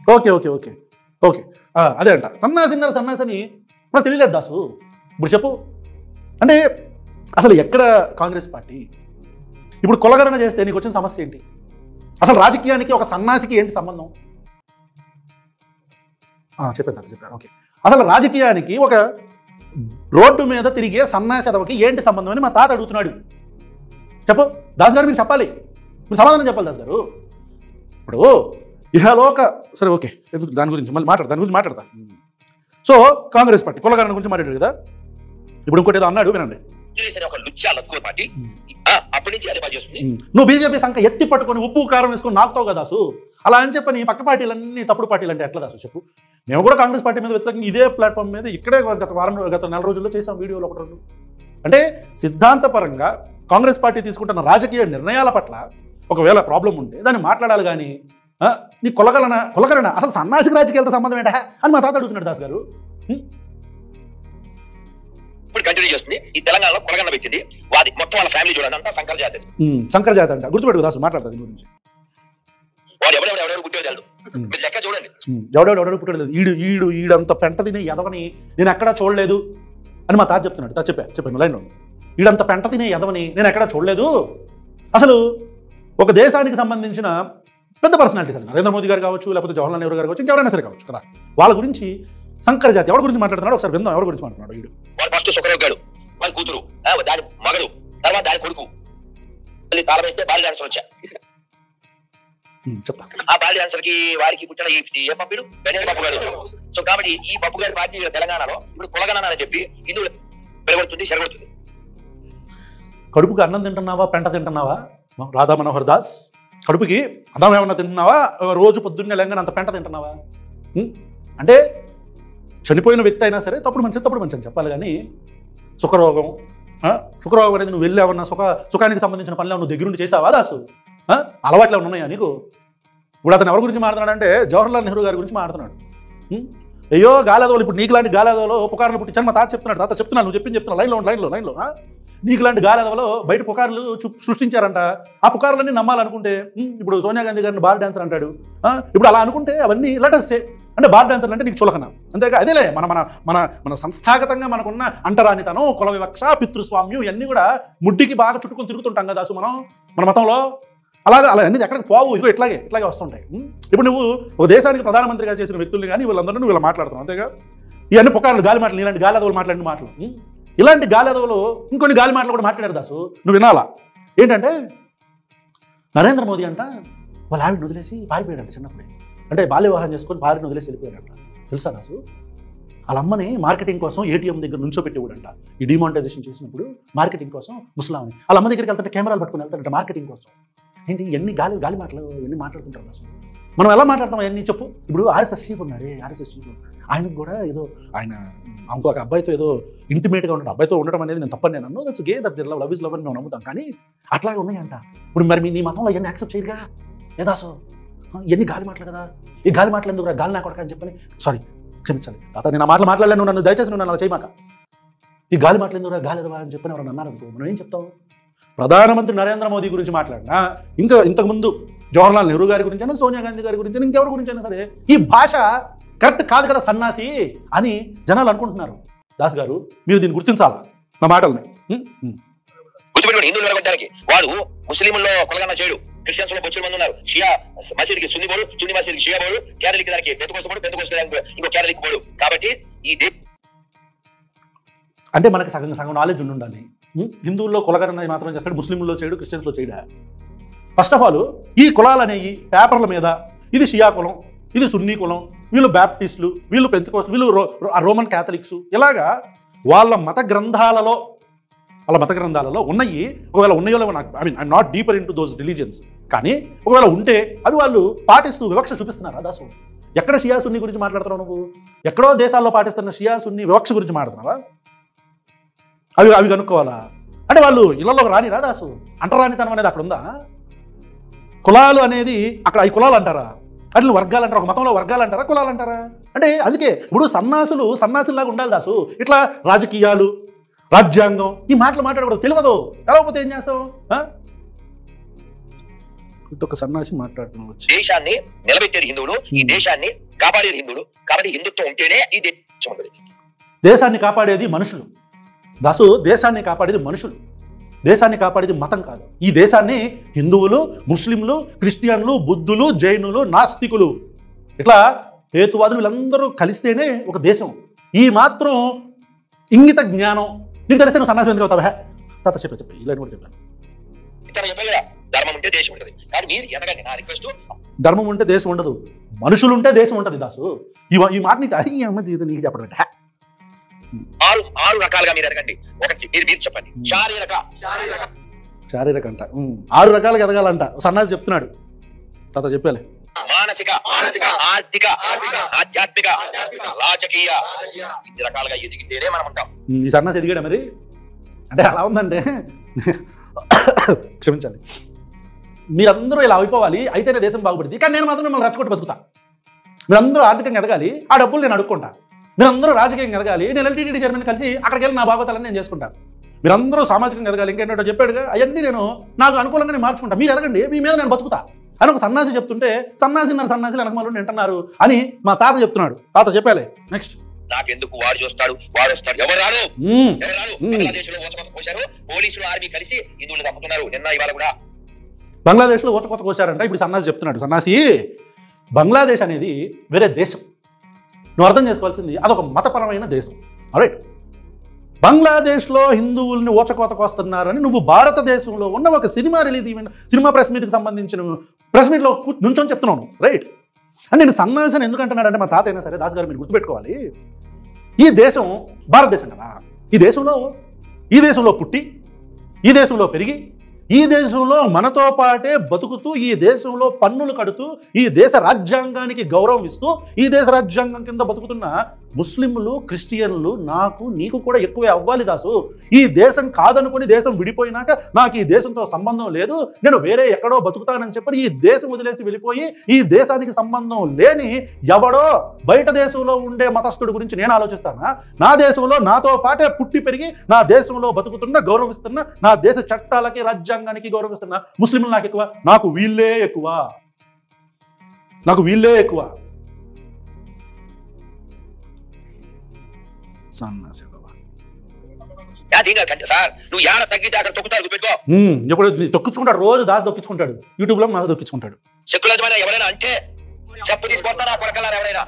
ఓకే ఓకే ఓకే ఓకే అదే అంట, సన్నాసిన్నర సన్నాసని నాకు తెలియలేదు దాసు. ఇప్పుడు చెప్పు, అంటే అసలు ఎక్కడ కాంగ్రెస్ పార్టీ? ఇప్పుడు కులగణన చేస్తే నీకు వచ్చిన సమస్య ఏంటి? అసలు రాజకీయానికి ఒక సన్నాసికి ఏంటి సంబంధం? చెప్పాను ఓకే. అసలు రాజకీయానికి ఒక రోడ్డు మీద తిరిగే సన్నాసి అదవకి ఏంటి సంబంధం అని మా తాత అడుగుతున్నాడు. చెప్పు దాస్ గారు, మీరు చెప్పాలి, మీరు సమాధానం చెప్పాలి దాస్ గారు. ఇప్పుడు ఇహలోక, సరే ఓకే, ఎందుకు దాని గురించి మళ్ళీ మాట్లాడతా. సో కాంగ్రెస్ పార్టీ కులగణన గురించి మాట్లాడాడు కదా. ఇప్పుడు ఇంకోటి ఏదో అన్నాడు, వినండి. నువ్వు బీజేపీ సంఖ్య ఎత్తి పట్టుకొని ఉప్పు కారం వేసుకొని నాకుతావు కదా దాసు. అలా అని చెప్పని పక్క పార్టీలన్నీ తప్పుడు పార్టీలు అంటే ఎట్లా దాసు చెప్పు? మేము కూడా కాంగ్రెస్ పార్టీ మీద వ్యతిరేకంగా ఇదే ప్లాట్ఫామ్ మీద ఇక్కడే గత నెల రోజుల్లో చేసాం వీడియోలో ఒకటి రెండు. అంటే సిద్ధాంతపరంగా కాంగ్రెస్ పార్టీ తీసుకుంటున్న రాజకీయ నిర్ణయాల పట్ల ఒకవేళ ప్రాబ్లం ఉంటే దాన్ని మాట్లాడాలి. కానీ నీ కులగణన అసలు సన్నాసిక రాజకీయాలతో సంబంధం ఏంటా అని మా తాత అడుగుతున్నాడు దాస్ గారు. ఇప్పుడు కంటిన్యూ చేస్తుంది. ఈ తెలంగాణలో కొలగన్న పెట్టింది, మొత్తం వాళ్ళ ఫ్యామిలీ చూడండి అంతా సంకర జాతి. సంకర జాతి అంట, గుర్తుపెట్టు దాసు, మాట్లాడతా దీని గురించి. వాడు ఎవడెవడు పుట్టేది లెక్క చూడండి, ఎవడెవడు పుట్టలేదు. ఈడంత పెంట తినే ఎదవని నేను ఎక్కడా చూడలేదు అని మా తాత చెప్తున్నాడు. చెప్పాను లైన్లో, ఈడంత పెంట తినే ఎదవని నేను ఎక్కడా చూడలేదు. అసలు ఒక దేశానికి సంబంధించిన పెద్ద పర్సనాలిటీస్ అది నరేంద్ర మోదీ గారు కావచ్చు, లేకపోతే జవహర్లాల్ నెహ్రూ గారు కావచ్చు, ఇంకెవరైనా సరే కావచ్చు కదా, వాళ్ళ గురించి సంకర జాతి ఎవరి గురించి మాట్లాడుతున్నాడు ఒకసారి విందాం. ఎవరి గురించి మాట్లాడుతున్నాడు వీడు? ఫస్ట్ సుఖరావు గారు, వాళ్ళ కూతురు, దాని మగడు, తర్వాత దాని కొడుకు, మళ్ళీ తాళం వేస్తే బాల్ డాన్సర్ వచ్చా. ఆ బాల్ డాన్సర్ కి వారికి పుట్టిన ఏ పప్పుడు గణేష్ బాబు గారు. సో కాబట్టి ఈ బాబు గారి పార్టీ తెలంగాణలో ఇప్పుడు కులగణన అని చెప్పి హిందువులు పెరగొడుతుంది, చెరగొడుతుంది. కడుపుకి అన్నం తింటున్నావా, పెంట తింటున్నావా రాధా మనోహర్ దాస్? కడుపుకి అన్నం ఏమన్నా తింటున్నావా, రోజు పొద్దున్నే లేంగానే అంత పెంట తింటున్నావా? అంటే చనిపోయిన వ్యక్తి అయినా సరే తప్పుడు మంచి అని చెప్పాలి. కానీ సుఖరోగం అనేది నువ్వు వెళ్ళావన్నా సుఖానికి సంబంధించిన పనులు నువ్వు దగ్గరుండి చేసావా దాసు? అలవాట్లు ఏమైనా ఉన్నాయా నీకు? ఇప్పుడు అతను ఎవరి గురించి మాట్లాడుతున్నాడు అంటే జవహర్లాల్ నెహ్రూ గారి గురించి మాట్లాడుతున్నాడు. అయ్యో గాలాదోలు, ఇప్పుడు నీకు లాంటి గాలాదోలో పుకార్లు పుట్టించాను మా తాత చెప్తున్నాడు. తాత చెప్తున్నాను, నువ్వు చెప్తున్నా లైన్లో నీకు లాంటి గాలాదోలో బయట పుకార్లు సృష్టించారంట. ఆ పుకార్లన్నీ నమ్మాలనుకుంటే ఇప్పుడు సోనియా గాంధీ గారిని బార్ డాన్సర్ అంటాడు. ఇప్పుడు అలా అనుకుంటే అవన్నీ లెటర్స్ అంటే బార్ డాన్సర్లు అంటే నీకు చులకన. అంతేగా అదేలే మన మన మన మన సంస్థాగతంగా మనకున్న అంటరానితనం, కుల వివక్ష, పితృస్వామ్యం ఇవన్నీ కూడా ముడ్డికి బాగా చుట్టుకొని తిరుగుతుంటాం కదా దాసు మనం మన మతంలో. అలాగే అలా అన్ని ఎక్కడికి పోవు, ఇదిగో ఇట్లాగే వస్తుంటాయి. ఇప్పుడు నువ్వు ఒక దేశానికి ప్రధానమంత్రిగా చేసిన వ్యక్తుల్ని కానీ వీళ్ళందరూ నువ్వు ఇలా మాట్లాడుతున్నావు, అంతేగా? ఇవన్నీ పుకార్లు, గాలి మాటలు, ఇలాంటి గాలి అదవులు మాట్లాడిన మాటలు, ఇలాంటి గాలి అదవులు ఇంకొన్ని గాలి మాటలు కూడా మాట్లాడారు దాసు, నువ్వు వినాలా? ఏంటంటే నరేంద్ర మోదీ అంట వాళ్ళ ఆవిడని వదిలేసి పారిపోయాడంట చిన్నప్పుడే, అంటే బాల్య వివాహం చేసుకొని భార్యను వదిలేసి వెళ్ళిపోయాడంట. తెలుసా దాసు? వాళ్ళ అమ్మని మార్కెటింగ్ కోసం ఏటీఎం దగ్గర నుంచోపెట్టేవాడంట. ఈ డిమానిటైజేషన్ చేసినప్పుడు మార్కెటింగ్ కోసం ముసలామని వాళ్ళ అమ్మ దగ్గరికి వెళ్తుంటే కెమెరాలు పట్టుకుని వెళ్తాడంట మార్కెటింగ్ కోసం. ఏంటి ఎన్ని గాలి మాటలు ఎన్ని మాట్లాడుతుంటారు దాసు? మనం ఎలా మాట్లాడతాం అవన్నీ చెప్పు. ఇప్పుడు ఆర్ఎస్ఎస్ చీఫ్ ఉన్నాడే, ఆర్ఎస్ఎస్ చీఫ్, ఆయనకు కూడా ఏదో ఆయన ఇంకొక అబ్బాయితో ఏదో ఇంటిమేట్గా ఉంటాడు. అబ్బాయితో ఉండడం అనేది నేను తప్పని నేను అన్నో, that's gay, that's love is love అని మేము నమ్ముతాం. కానీ అట్లాగే ఉన్నాయంట. ఇప్పుడు మరి నీ మతంలో ఇవన్నీ యాక్సెప్ట్ చేయరుగా ఏ దాసు? ఇవన్నీ గాలి మాటలు కదా. ఈ గాలి మాటలు ఎందుకు రా, గాలి నా కొడక అని చెప్పని, సారీ క్షమించాలి తాత, నేను ఆ మాటలు మాట్లాడలేను, నన్ను దయచేసి నువ్వు నన్ను చేయమాక. ఈ గాలి మాటలు ఎందుకు రా, గాలి ఎదవా అని చెప్పని ఎవరైనా అన్నారనుకో, మనం ఏం చెప్తాం? ప్రధానమంత్రి నరేంద్ర మోదీ గురించి మాట్లాడినా, ఇంతకుముందు జవహర్లాల్ నెహ్రూ గారి గురించైనా, సోనియా గాంధీ గారి గురించి, ఇంకెవరి గురించైనా సరే ఈ భాష కరెక్ట్ కాదు కదా సన్నాసి అని జనాలు అనుకుంటున్నారు. దాస్ గారు మీరు దీన్ని గుర్తించాలా నా మాటల్ని. గుర్తుపెట్టుకోండి, హిందువులు నిలబెట్టడానికి వాడు ముస్లింల్లో కొలగన్న చేయడు, క్రిస్టియన్స్ లో బొచ్చుల మంది ఉన్నారు. షియా మసీద్కి సున్ని పోడు, సున్ని మసీద్కి షియా పోడు, కేథలిక్ దానికి పెంతెకోస్తు పోడు, పెంతెకోస్తు ఇంకో కేథలిక్ పోడు. కాబట్టి ఈ అంటే మనకి సగం నాలెడ్జ్ ఉండాలి. హిందువుల్లో కులగణన మాత్రం చేస్తాడు, ముస్లింల్లో చేయడు, క్రిస్టియన్స్లో చేయడా? ఫస్ట్ ఆఫ్ ఆల్ ఈ కులాలు అనేవి పేపర్ల మీద ఇది షియా కులం, ఇది సున్నీ కులం, వీళ్ళు బ్యాప్టిస్టులు, వీళ్ళు పెంతెకోస్తు, వీళ్ళు రోమన్ క్యాథలిక్స్, ఇలాగా వాళ్ళ మత గ్రంథాలలో ఉన్నాయి. ఒకవేళ ఉన్నాయో I'm not deeper in to those religions, కానీ ఒకవేళ ఉంటే అవి వాళ్ళు పాటిస్తూ వివక్ష చూపిస్తున్నారా దాసు? ఎక్కడ షియా సున్నీ గురించి మాట్లాడుతున్నావు నువ్వు? ఎక్కడో దేశాల్లో పాటిస్తున్న షియా సున్నీ వివక్ష గురించి మాట్లాడుతున్నావా? అవి కనుక్కోవాలా? అంటే వాళ్ళు ఇళ్లలోకి రానిరా దాసు? అంటరానితనం అనేది అక్కడ ఉందా? కులాలు అనేది అక్కడ ఈ కులాలు అంటారా? అట్లా వర్గాలు అంటారా? ఒక మతంలో వర్గాలు అంటారా, కులాలు అంటారా? అంటే అందుకే ఇప్పుడు సన్నాసుల్లాగా ఉండాలి దాసు. ఇట్లా రాజకీయాలు, రాజ్యాంగం ఈ మాటలు మాట్లాడకూడదు, తెలియదు. తెలవకపోతే ఏం చేస్తావు? ఒక సన్నాసి మాట్లాడుతున్నావు. దేశాన్ని నిలబెట్టేది హిందువులు, ఈ దేశాన్ని కాపాడేది హిందువులు. కాబట్టి హిందుత్వం ఉంటేనే ఈ దేశం ఉంటుంది. దేశాన్ని కాపాడేది మనుషులు దాసు, దేశాన్ని కాపాడేది మనుషులు, దేశాన్ని కాపాడేది మతం కాదు. ఈ దేశాన్ని హిందువులు, ముస్లింలు, క్రిస్టియన్లు, బుద్ధులు, జైనులు, నాస్తికులు, ఇట్లా హేతువాదులు వీళ్ళందరూ కలిస్తేనే ఒక దేశం. ఈ మాత్రం ఇంగిత జ్ఞానం నీకు తెలిస్తే నువ్వు సన్నాసం ఎందుకు అవుతావా? తాత చెప్పి ఇలా కూడా చెప్పాను, ధర్మం ఉంటే దేశం ఉంటుంది. కానీ మీరు ఎనగండి, నా రిక్వెస్ట్. ధర్మం ఉంటే దేశం ఉండదు, మనుషులు ఉంటే దేశం ఉంటుంది దాసు. ఈ మాట నీకు చెప్పడం ఆరు రకాలుగా మీరు ఎదగండి. ఒకటి మీరు చెప్పండి, శారీరక అంట 6 రకాలుగా ఎదగాలంట సన్నాసి చెప్తున్నాడు. తాత చెప్పాలి. మానసిక, ఆర్థిక, ఆధ్యాత్మిక, రాజకీయ, ఇన్ని రకాలుగా ఎదిగితేనే మనం ఉంటాం. ఈ సన్నాసి ఎదిగాడా మరి? అంటే అలా ఉందంటే క్షమించాలి, మీరందరూ ఇలా అయిపోవాలి, అయితేనే దేశం బాగుపడింది. కానీ నేను మాత్రం మిమ్మల్ని రచ్చగొట్టి బతుకుతా. మీరందరూ ఆర్థికంగా ఎదగాలి, ఆ డబ్బులు నేను అడుక్కుంటా. మీరందరూ రాజకీయంగా ఎదగాలి, నేను ఎల్టీటీడీ చైర్మన్ కలిసి అక్కడికి వెళ్ళి నా భాగవతాలని నేను చేసుకుంటాను. మీరందరూ సామాజికంగా ఎదగాలి, ఇంకేంటో చెప్పాడుగా, అవన్నీ నేను నాకు అనుకూలంగా నేను మార్చుకుంటా. మీరు ఎదగండి, మీ మీద నేను బతుకుతా అని ఒక సన్నాసి చెప్తుంటే, సన్నాసిలు వెనకమాలు వింటున్నారు అని మా తాత చెప్తున్నాడు. తాత చెప్పాలి. నెక్స్ట్, నాకెందుకు వాడు చూస్తాడు, వాడు వస్తాడు, ఎవరు రాడు. బంగ్లాదేశ్ లో పోశారు, పోలీసులు ఆర్మీ కలిసి హిందువులు తప్పుతున్నారు. నిన్న ఇవాళ కూడా బంగ్లాదేశ్లో ఊచకోత కోసారంట. ఇప్పుడు సన్నాసి చెప్తున్నాడు, సన్నాసి బంగ్లాదేశ్ అనేది వేరే దేశం, నువ్వు అర్థం చేసుకోవాల్సింది అదొక మతపరమైన దేశం. రైట్, బంగ్లాదేశ్లో హిందువుల్ని ఊచకోత కోస్తున్నారని నువ్వు భారతదేశంలో ఉన్న ఒక cinema release event, cinema press మీట్కి సంబంధించిన ప్రెస్ మీట్లో నుంచొని చెప్తున్నాను. రైట్, అని నేను సన్నాసిని ఎందుకంటున్నాడంటే మా తాత అయినా సరే దాస్ గారు మీరు గుర్తుపెట్టుకోవాలి, ఈ దేశం భారతదేశం కదా. ఈ దేశంలో పుట్టి, ఈ దేశంలో పెరిగి, ఈ దేశంలో మనతో పాటే బతుకుతూ, ఈ దేశంలో పన్నులు కడుతూ, ఈ దేశ రాజ్యాంగానికి గౌరవం ఇస్తూ, ఈ దేశ రాజ్యాంగం కింద బతుకుతున్న ముస్లింలు, క్రిస్టియన్లు నాకు నీకు కూడా ఎక్కువే అవ్వాలి దాసు. ఈ దేశం కాదనుకుని దేశం విడిపోయినాక నాకు ఈ దేశంతో సంబంధం లేదు, నేను వేరే ఎక్కడో బతుకుతానని చెప్పని ఈ దేశం వదిలేసి వెళ్ళిపోయి ఈ దేశానికి సంబంధం లేని ఎవడో బయట దేశంలో ఉండే మతస్థుడి గురించి నేను ఆలోచిస్తానా? నా దేశంలో నాతో పాటే పుట్టి పెరిగి నా దేశంలో బతుకుతున్న, గౌరవిస్తున్న, నా దేశ చట్టాలకి రాజ్యాంగానికి గౌరవిస్తున్న ముస్లింలు నాకు ఎక్కువ? నాకు వీళ్ళే ఎక్కువ. సార్ నువ్వు ఏడ తగ్గితే అక్కడ తొక్కుతారు పెట్టుకో. ఇప్పుడు తొక్కించుకుంటాడు, రోజు దాసి తొక్కించుకుంటాడు, యూట్యూబ్ లో మాకు తొక్కించుకుంటాడు. సెక్యులర్ ఎవరైనా అంటే చెప్పు తీసుకొస్తారా కొడకలారా ఎవరైనా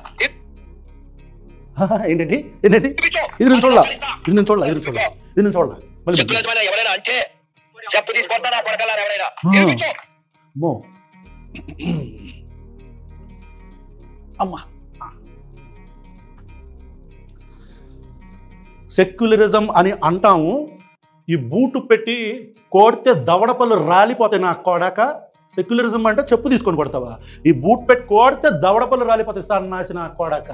ఏంటండి ఏంటండి ఇది నేను చూడాల సెక్యులర్ ఎవరైనా అంటే చెప్పు తీసుకొస్తారా కొడకలారా ఎవరైనా అమ్మా. సెక్యులరిజం అని అంటాము, ఈ బూటు పెట్టి కొడితే దవడపళ్ళు రాలిపోతాయి నా కొడక. సెక్యులరిజం అంటే చెప్పు తీసుకొని కొడతావా? ఈ బూట్ పెట్టి కొడితే దవడపళ్ళు రాలిపోతాయి సన్నాసి నా కొడక.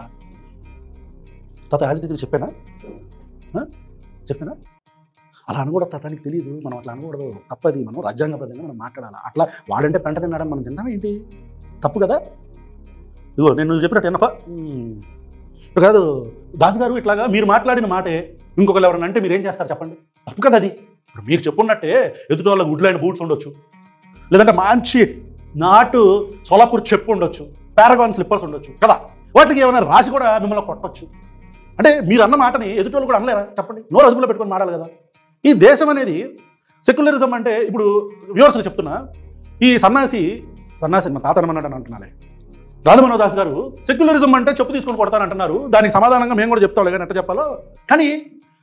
తాత యాజిటీగా చెప్పానా అలా అనకూడదు తాత, నీకు తెలియదు, మనం అట్లా అనకూడదు, తప్పది, మనం రాజ్యాంగబద్ధంగా మనం మాట్లాడాలి. అట్లా వాడంటే పెంట తిన్నాడని మనం తిన్నాం ఏంటి, తప్పు కదా. ఇదిగో నేను చెప్పినట్టు ఎన్నప్ప కాదు దాస్ గారు, ఇట్లాగా మీరు మాట్లాడిన మాటే ఇంకొకరు ఎవరన్నా అంటే మీరు ఏం చేస్తారు చెప్పండి, తప్పు కదా అది. ఇప్పుడు మీరు చెప్పున్నట్టే ఎదుటి వాళ్ళకి వుడ్లైన బూట్స్ ఉండొచ్చు, లేదంటే మంచి నాటు సోలాపూర్ చెప్పు ఉండొచ్చు, పారాగాన్ స్లిప్పర్స్ ఉండొచ్చు కదా, వాటికి ఏమైనా రాసి కూడా మిమ్మల్ని కొట్టచ్చు. అంటే మీరు అన్న మాటని ఎదుటి వాళ్ళు కూడా అనలేరా చెప్పండి, నోరు అదుపులో పెట్టుకొని మాట్లాడాలి కదా. ఈ దేశం అనేది సెక్యులరిజం అంటే, ఇప్పుడు వ్యూవర్స్కి చెప్తున్నా, ఈ సన్నాసి మా తాత అనమన్నాడని అంటున్నారే రాధమనోహర్ దాస్ గారు, సెక్యులరిజం అంటే చెప్పు తీసుకొని కొడతానంటున్నారు, దానికి సమాధానంగా మేము కూడా చెప్తాం కానీ ఎట్లా చెప్పాలో. కానీ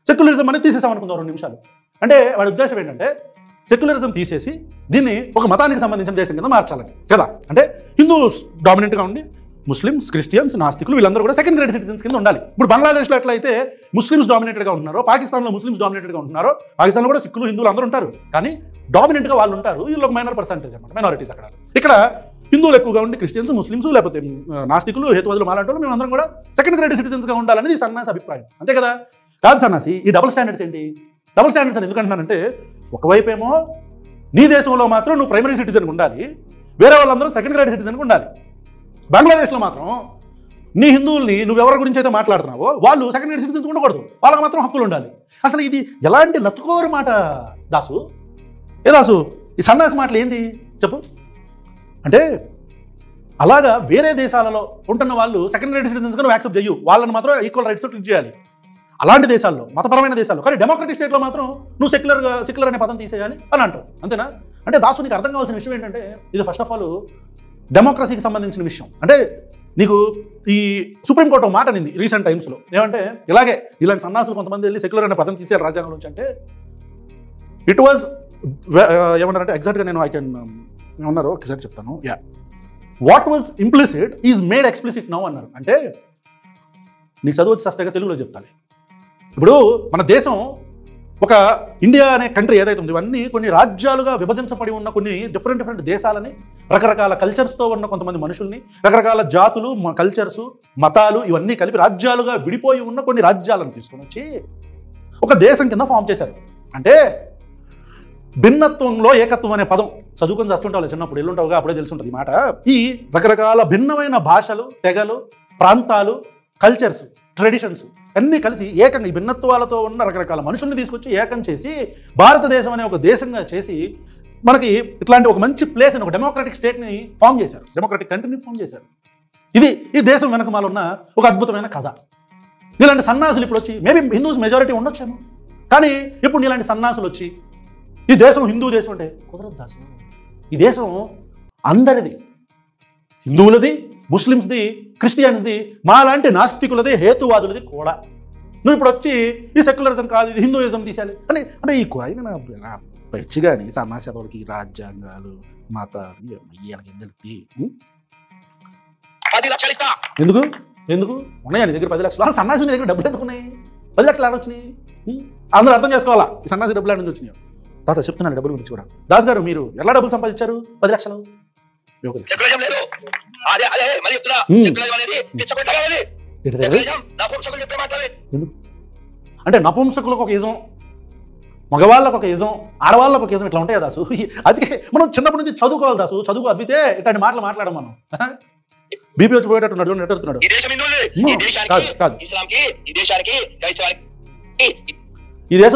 సెక్యులరిజం అనేది తీసేసామనుకుందాం 2 నిమిషాలు. అంటే వాడి ఉద్దేశం ఏంటంటే సెక్యులరిజం తీసేసి దీన్ని ఒక మతానికి సంబంధించిన దేశం కింద మార్చాలని కదా. అంటే హిందూస్ డామినెంట్గా ఉండి ముస్లిమ్స్, క్రిస్టియన్స్, నాస్తికులు వీళ్ళందరూ కూడా సెకండ్ గ్రేడ్ సిటిజన్స్ కింద ఉండాలి. ఇప్పుడు బంగ్లాదేశ్లో ఎట్లయితే ముస్లిమ్స్ డామినేటెడ్గా ఉంటున్నారో, పాకిస్తాన్లో ముస్లిమ్స్ డామినేటెడ్గా ఉంటున్నారో, పాకిస్తాన్లో కూడా సిక్కులు, హిందువులు అందరూ ఉంటారు, కానీ డామినెంట్గా వాళ్ళు ఉంటారు. వీళ్ళు ఒక మైనర్ పర్సెంటేజ్ అన్నమాట, మైనారిటీస్. ఇక్కడ హిందువులు ఎక్కువగా ఉండి క్రిస్టియన్స్, ముస్లిమ్స్, లేకపోతే నాస్తికులు, హేతువాదులు, మాలాంటి వాళ్ళు మేమందరం కూడా సెకండ్ గ్రేడ్ సిటిజన్స్గా ఉండాలనేది సన్నాసి అభిప్రాయం, అంతే కదా. కాదు సన్నాసి, ఈ డబుల్ స్టాండర్డ్స్ ఏంటి? డబుల్ స్టాండర్డ్స్ అని ఎందుకంటున్నానంటే, ఒకవైపేమో నీ దేశంలో మాత్రం నువ్వు ప్రైమరీ సిటిజన్గా ఉండాలి, వేరే వాళ్ళందరూ సెకండ్ గ్రేడ్ సిటిజన్గా ఉండాలి. బంగ్లాదేశ్లో మాత్రం నీ హిందువుల్ని నువ్వెవరి గురించి అయితే మాట్లాడుతున్నావో వాళ్ళు సెకండ్ గ్రేడ్ సిటిజన్స్ ఉండకూడదు, వాళ్ళకి మాత్రం హక్కులు ఉండాలి. అసలు ఇది ఎలాంటి లతుకోరు మాట దాసు. ఏ దాసు, ఈ సన్నాసి మాటలు ఏంది చెప్పు. అంటే అలాగా వేరే దేశాలలో ఉంటున్న వాళ్ళు సెకండ్ గ్రేడ్ సిటిజన్స్గా నువ్వు యాక్సెప్ట్ చేయు, వాళ్ళని మాత్రం ఈక్వల్ రైట్స్తో ట్రీట్ చేయాలి అలాంటి దేశాల్లో, మతపరమైన దేశాల్లో. కానీ డెమోక్రటిక్ స్టేట్లో మాత్రం నువ్వు సెక్యులర్ అనే పదం తీసేయాలి అని అంటావు, అంతేనా? అంటే దాసు నీకు అర్థం కావాల్సిన విషయం ఏంటంటే, ఇది ఫస్ట్ ఆఫ్ ఆల్ డెమోక్రసీకి సంబంధించిన విషయం. అంటే నీకు ఈ సుప్రీంకోర్టు మాట అనింది రీసెంట్ టైమ్స్లో, ఏమంటే ఇలాగే ఇలాంటి సన్నాసులు కొంతమంది వెళ్ళి సెక్యులర్ అనే పదం తీసేయారు రాజ్యాంగం నుంచి. అంటే ఇట్ వాజ్ ఏమన్నారంటే ఎగ్జాక్ట్గా నేను ఏమన్నారో ఒకసారి చెప్తాను. What was implicit is made explicit now అన్నారు. అంటే నీకు చదువు వచ్చి సస్తాగా తెలుగులో చెప్తాను. ఇప్పుడు మన దేశం ఒక ఇండియా అనే కంట్రీ ఏదైతే ఉందో, ఇవన్నీ కొన్ని రాజ్యాలుగా విభజించబడి ఉన్న కొన్ని డిఫరెంట్ దేశాలని, రకరకాల కల్చర్స్తో ఉన్న కొంతమంది మనుషుల్ని, రకరకాల జాతులు, కల్చర్స్, మతాలు ఇవన్నీ కలిపి రాజ్యాలుగా విడిపోయి ఉన్న కొన్ని రాజ్యాలను తీసుకొని వచ్చి ఒక దేశం కింద ఫామ్ చేశారు. అంటే భిన్నత్వంలో ఏకత్వం అనే పదం చదువుకొని చస్తుంటావు చిన్నప్పుడు, ఎల్లుంటావుగా అప్పుడే తెలుసుంటుంది ఈ మాట. ఈ రకరకాల భిన్నమైన భాషలు, తెగలు, ప్రాంతాలు, కల్చర్స్, ట్రెడిషన్స్ అన్నీ కలిసి ఏకంగా ఈ భిన్నత్వాలతో ఉన్న రకరకాల మనుషుల్ని తీసుకొచ్చి ఏకం చేసి భారతదేశం అనే ఒక దేశంగా చేసి మనకి ఇట్లాంటి ఒక మంచి ప్లేస్ అని ఒక డెమోక్రటిక్ స్టేట్ని ఫామ్ చేశారు, డెమోక్రటిక్ కంట్రీని ఫామ్ చేశారు. ఇది ఈ దేశం వెనకమాల ఉన్న ఒక అద్భుతమైన కథ. ఇలాంటి సన్నాసులు ఇప్పుడు వచ్చి, మేబీ హిందూస్ మెజారిటీ ఉండొచ్చేమో, కానీ ఇప్పుడు ఇలాంటి సన్నాసులు వచ్చి ఈ దేశం హిందూ దేశం అంటే కుదరదు దాసు. ఈ దేశం అందరిది, హిందువులది, ముస్లిమ్స్ది, క్రిస్టియన్స్ది, మాలాంటి నాస్తికులది, హేతువాదులది కూడా. నువ్వు ఇప్పుడు వచ్చి ఈ సెక్యులరిజం కాదు, ఇది హిందూయిజం తీసేయాలి అని అంటే ఈ ఆయన పెచ్చి కానీ సన్నాసేతలకి రాజ్యాంగాలు, మతాలు ఎందుకు ఎందుకు ఉన్నాయా నీ దగ్గర 10 లక్షలు? అసలు సన్నాసి నీ దగ్గర డబ్బులు ఎందుకు ఉన్నాయి? 10 లక్షలు ఆడ వచ్చినాయి? అందరూ అర్థం చేసుకోవాలా ఈ సన్నాసి డబ్బులు ఆడ నుంచి వచ్చినాయి. తాత చెప్తున్నాను డబ్బుల గురించి కూడా. దాస్ గారు మీరు ఎలా డబ్బులు సంపాదించారు 10 లక్షలు? అంటే నపుంసకులకు ఒక యజం, మగవాళ్ళకు ఒక యజం, ఆడవాళ్ళకు ఒక యజం, ఇట్లా ఉంటాయి దాసు. అందుకే మనం చిన్నప్పటి నుంచి చదువుకోవాలి దాసు. చదువు అబ్బితే ఇట్లాంటి మాటలు మాట్లాడడం మనం. బీపీ వచ్చి పోయేటట్టున్నాడు, నెట్టుతున్నాడు. ఈ దేశం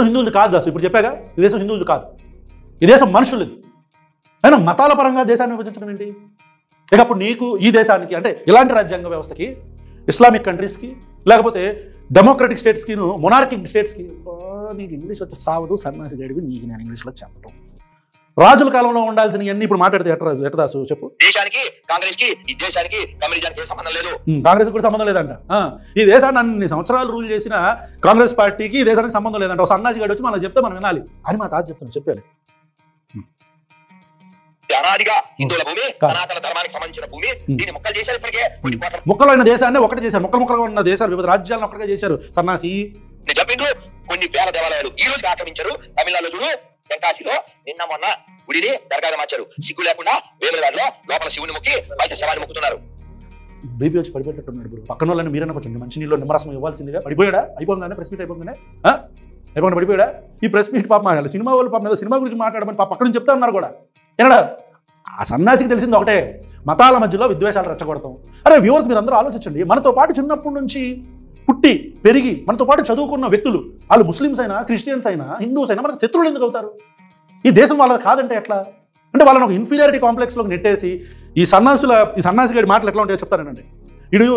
హిందువులది కాదు దాసు, ఇప్పుడు చెప్పాగా, ఈ దేశం హిందువులది కాదు, ఈ దేశం మనుషులది. అయినా మతాల పరంగా దేశాన్ని విభజించడం ఏంటి? ఇక అప్పుడు నీకు ఈ దేశానికి అంటే ఇలాంటి రాజ్యాంగ వ్యవస్థకి, ఇస్లామిక్ కంట్రీస్కి, లేకపోతే డెమోక్రటిక్ స్టేట్స్కి, మొనార్కిక్ స్టేట్స్కి నీకు ఇంగ్లీష్ వచ్చి సావదు సన్నాసి గడివి నీకు నేను ఇంగ్లీష్లో చెప్పడం. రాజుల కాలంలో ఉండాల్సిన ఇవన్నీ ఇప్పుడు మాట్లాడితే ఎట్టదాసు చెప్పు. దేశానికి కాంగ్రెస్ కి ఈ దేశానికి కమ్యూనిజానికి సంబంధం లేదు. కాంగ్రెస్ కూడా సంబంధం లేదంట. ఈ దేశాన్ని అన్ని సంవత్సరాలు రూల్ చేసిన కాంగ్రెస్ పార్టీకి ఈ దేశానికి సంబంధం లేదంట. ఒక సన్నాసి గడి వచ్చి మనం చెప్తే మనం వినాలి అని మా తాత చెప్తాను చెప్పాలి. అనాదిగా హిందువుల భూమి, సనాతన ధర్మానికి సంబంధించిన భూమి, దీన్ని ముక్కలు చేశారు. ఇప్పటికే ముక్కలైన దేశాన్ని ఒకటి చేశారు, ముక్కలుగా ఉన్న దేశాలు వివిధ రాజ్యాలను ఒకటిగా చేశారు సన్నాసి. చెప్పిండ్రు కొన్ని వేల దేవాలయాలు ఈ రోజు ఆక్రమించారు. తమిళనాడులో చూడు, తెంకాశిలో నిన్న మొన్న గుడిని దర్గాగా మార్చారు. సిగ్గు లేకుండా వేములవాడలో లోపల శివుని మొక్కి బయట శవాన్ని మొక్కుతున్నారు. బీపీ వచ్చి పడిపోయేటట్టున్నాడు బ్రో. పక్కన వాళ్ళని మీరన్నా కొంచెం మంచి నీళ్ళు నిమ్మరసం ఇవ్వాల్సిందిగా. పడిపోయాడా? అయిపోయిందానే ప్రెస్ మీట్ అయిపోయిందనే అయిపోయింది పడిపోయాడా? ఈ ప్రెస్ మీట్ పాప మాట్లాడాలి. సినిమా వాళ్ళు పాప సినిమా గురించి మాట్లాడమని పాప పక్కన నుంచి చెప్తా ఉన్నారు కూడా. ఏనాడా ఆ సన్నాసికి తెలిసింది ఒకటే, మతాల మధ్యలో విద్వేషాలు రెచ్చగొడతాం. అరే వ్యూవర్స్ మీరు అందరూ ఆలోచించండి. మనతో పాటు చిన్నప్పటి నుంచి పుట్టి పెరిగి మనతో పాటు చదువుకున్న వ్యక్తులు, వాళ్ళు ముస్లిమ్స్ అయినా క్రిస్టియన్స్ అయినా హిందూస్ అయినా మనకు శత్రువులు ఎందుకు అవుతారు? ఈ దేశం వాళ్ళది కాదంటే ఎట్లా? అంటే వాళ్ళని ఒక ఇన్ఫీరియారిటీ కాంప్లెక్స్లోకి నెట్టేసి ఈ సన్నాసి గడి మాటలు ఎట్లా ఉంటాయో చెప్తానండి. వీడు